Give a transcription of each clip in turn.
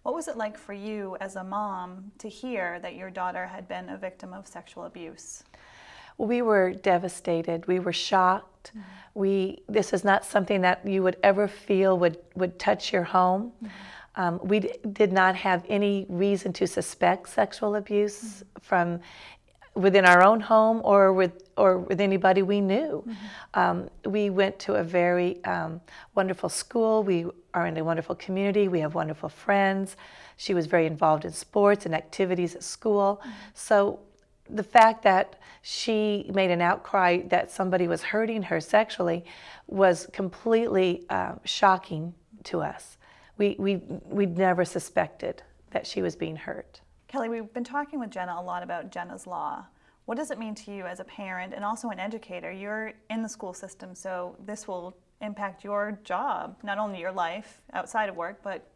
What was it like for you as a mom to hear that your daughter had been a victim of sexual abuse? We were devastated. We were shocked. This is not something that you would ever feel would touch your home. We did not have any reason to suspect sexual abuse from within our own home or with anybody we knew. We went to a very wonderful school. We are in a wonderful community. We have wonderful friends. She was very involved in sports and activities at school. So the fact that she made an outcry that somebody was hurting her sexually was completely shocking to us. We'd never suspected that she was being hurt. Kelly, we've been talking with Jenna a lot about Jenna's Law. What does it mean to you as a parent and also an educator? You're in the school system, so this will impact your job, not only your life outside of work, but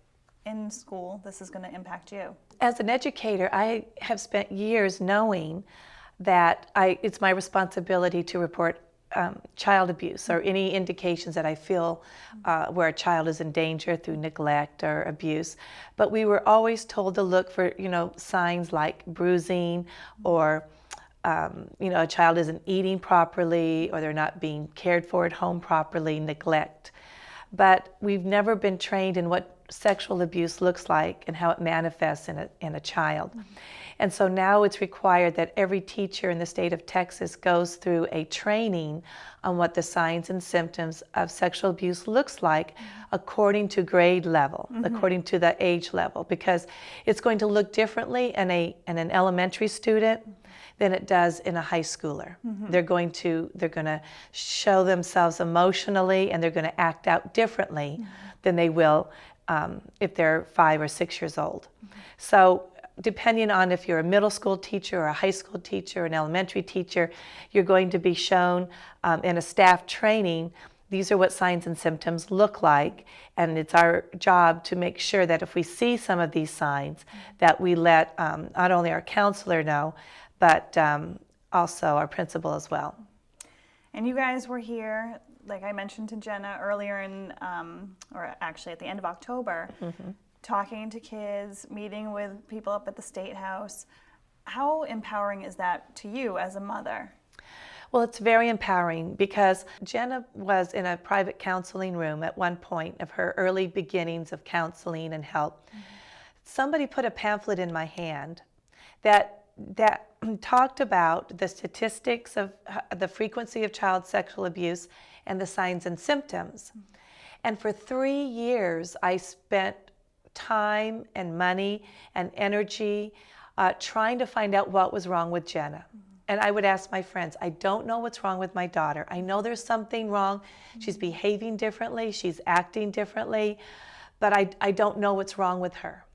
in school, this is going to impact you. As an educator, I have spent years knowing that it's my responsibility to report child abuse or any indications that I feel where a child is in danger through neglect or abuse. But we were always told to look for, signs like bruising or, a child isn't eating properly or they're not being cared for at home properly, neglect. But we've never been trained in what sexual abuse looks like and how it manifests in a child. And so now it's required that every teacher in the state of Texas goes through a training on what the signs and symptoms of sexual abuse looks like according to grade level, according to the age level, because it's going to look differently in an elementary student than it does in a high schooler. They're going to show themselves emotionally and they're going to act out differently than they will if they're 5 or 6 years old. So depending on if you're a middle school teacher or a high school teacher or an elementary teacher, you're going to be shown in a staff training, these are what signs and symptoms look like, and it's our job to make sure that if we see some of these signs, that we let not only our counselor know, but also our principal as well. And you guys were here, like I mentioned to Jenna earlier or actually at the end of October, talking to kids, meeting with people up at the State House. How empowering is that to you as a mother? Well, it's very empowering because Jenna was in a private counseling room at one point of her early beginnings of counseling and help. Somebody put a pamphlet in my hand that talked about the statistics of the frequency of child sexual abuse and the signs and symptoms. And for 3 years, I spent time and money and energy trying to find out what was wrong with Jenna. And I would ask my friends, I don't know what's wrong with my daughter. I know there's something wrong. She's behaving differently. She's acting differently. But I don't know what's wrong with her.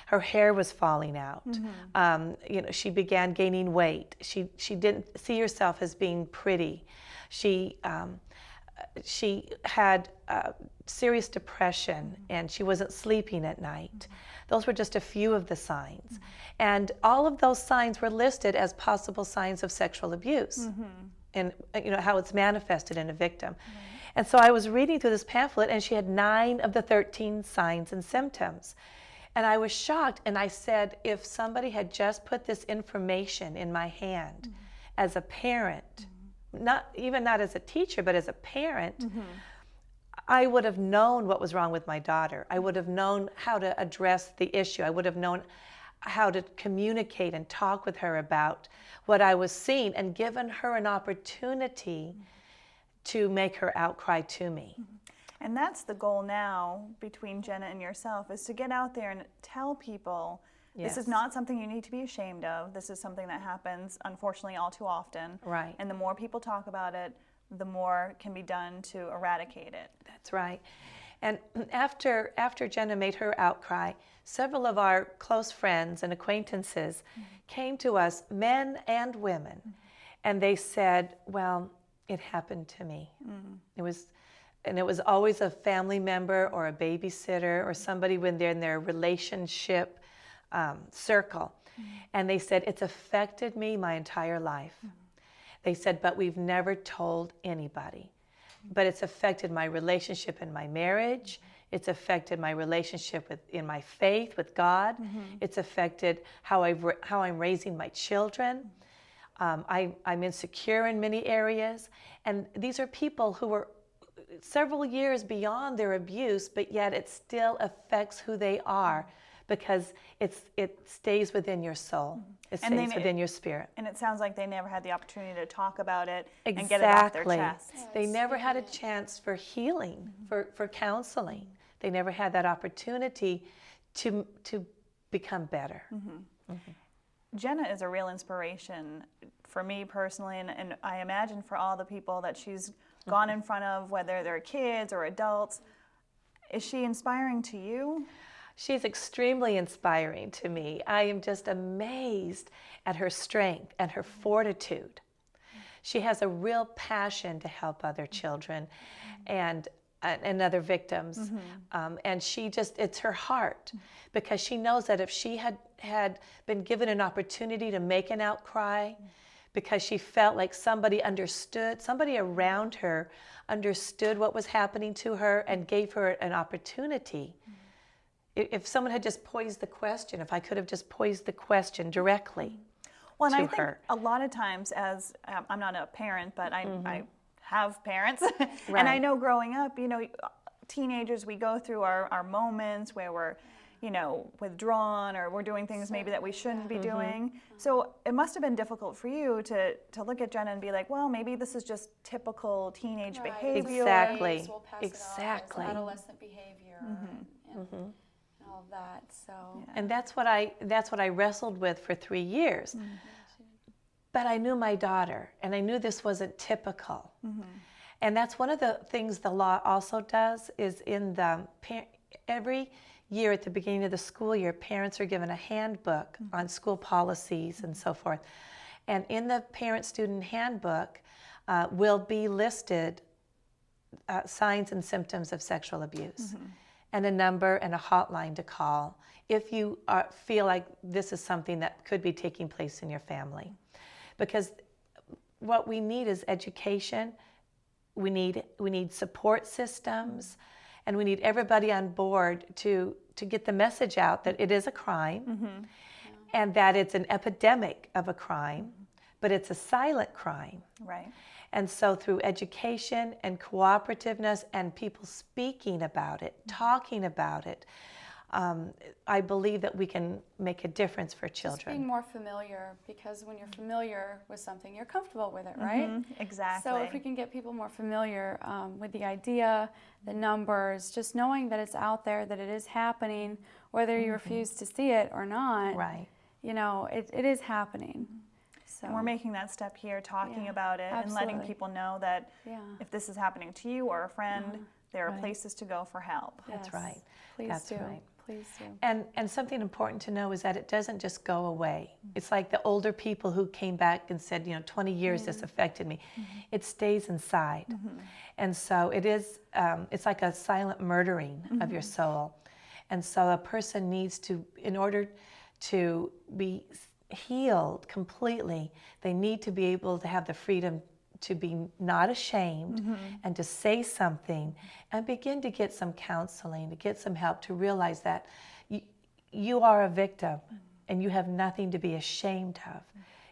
Her hair was falling out. She began gaining weight. She didn't see herself as being pretty. She had serious depression and she wasn't sleeping at night. Those were just a few of the signs. And all of those signs were listed as possible signs of sexual abuse and how it's manifested in a victim. And so I was reading through this pamphlet and she had 9 of the 13 signs and symptoms. And I was shocked and I said, if somebody had just put this information in my hand as a parent, not as a teacher, but as a parent, I would have known what was wrong with my daughter. I would have known how to address the issue. I would have known how to communicate and talk with her about what I was seeing and given her an opportunity to make her outcry to me. And that's the goal now between Jenna and yourself, is to get out there and tell people this is not something you need to be ashamed of. This is something that happens, unfortunately, all too often. Right. And the more people talk about it, the more can be done to eradicate it. That's right. And after Jenna made her outcry, several of our close friends and acquaintances came to us, men and women, and they said, well, it happened to me. It was always a family member or a babysitter or somebody when they're in their relationship circle. And they said, it's affected me my entire life. They said, but we've never told anybody. But it's affected my relationship in my marriage. It's affected my relationship in my faith with God. It's affected how I'm raising my children. I'm insecure in many areas. And these are people who were several years beyond their abuse, but yet it still affects who they are because it stays within your soul. It stays within your spirit. And it sounds like they never had the opportunity to talk about it Exactly. and get it off their chest. They never had a chance for healing, for counseling. They never had that opportunity to become better. Jenna is a real inspiration for me personally, and I imagine for all the people that she's gone in front of, whether they're kids or adults. Is she inspiring to you? She's extremely inspiring to me. I am just amazed at her strength and her fortitude. She has a real passion to help other children and other victims. And it's her heart, because she knows that if she had been given an opportunity to make an outcry, because she felt like somebody around her understood what was happening to her and gave her an opportunity. If someone had just posed the question, if I could have just posed the question directly Well, and to I think her. a lot of times, as I'm not a parent, but I have parents, and Right. I know growing up, teenagers, we go through our moments where we're, withdrawn, or we're doing things maybe that we shouldn't be doing. So it must have been difficult for you to look at Jenna and be like, well, maybe this is just typical teenage behavior. Exactly. We'll pass it off as Exactly. adolescent behavior and all of that. So And that's what I wrestled with for 3 years. But I knew my daughter, and I knew this wasn't typical. And that's one of the things the law also does, is every year at the beginning of the school year, parents are given a handbook on school policies and so forth. And in the parent-student handbook will be listed signs and symptoms of sexual abuse, and a number and a hotline to call if you feel like this is something that could be taking place in your family. Because what we need is education, we need support systems, and we need everybody on board to get the message out that it is a crime, and that it's an epidemic of a crime, but it's a silent crime. Right. And so through education and cooperativeness and people speaking about it, talking about it, I believe that we can make a difference for just children. being more familiar, because when you're familiar with something, you're comfortable with it, right? Exactly. So if we can get people more familiar with the idea, the numbers, just knowing that it's out there, that it is happening, whether you refuse to see it or not, Right. It is happening. So And we're making that step here, talking Yeah, about it, and letting absolutely. people know that Yeah. if this is happening to you or a friend, there are Right. places to go for help. That's Yes. right. Please That's do. right. Please do. And something important to know is that it doesn't just go away. It's like the older people who came back and said, 20 years this affected me. It stays inside. And so it is, it's like a silent murdering of your soul. And so a person needs to, in order to be healed completely, they need to be able to have the freedom to be not ashamed and to say something and begin to get some counseling, to get some help, to realize that you are a victim and you have nothing to be ashamed of.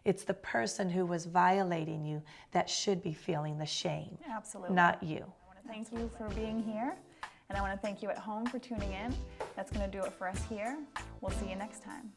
It's the person who was violating you that should be feeling the shame, Absolutely. not you. I want to thank you for being here, and I want to thank you at home for tuning in. That's going to do it for us here. We'll see you next time.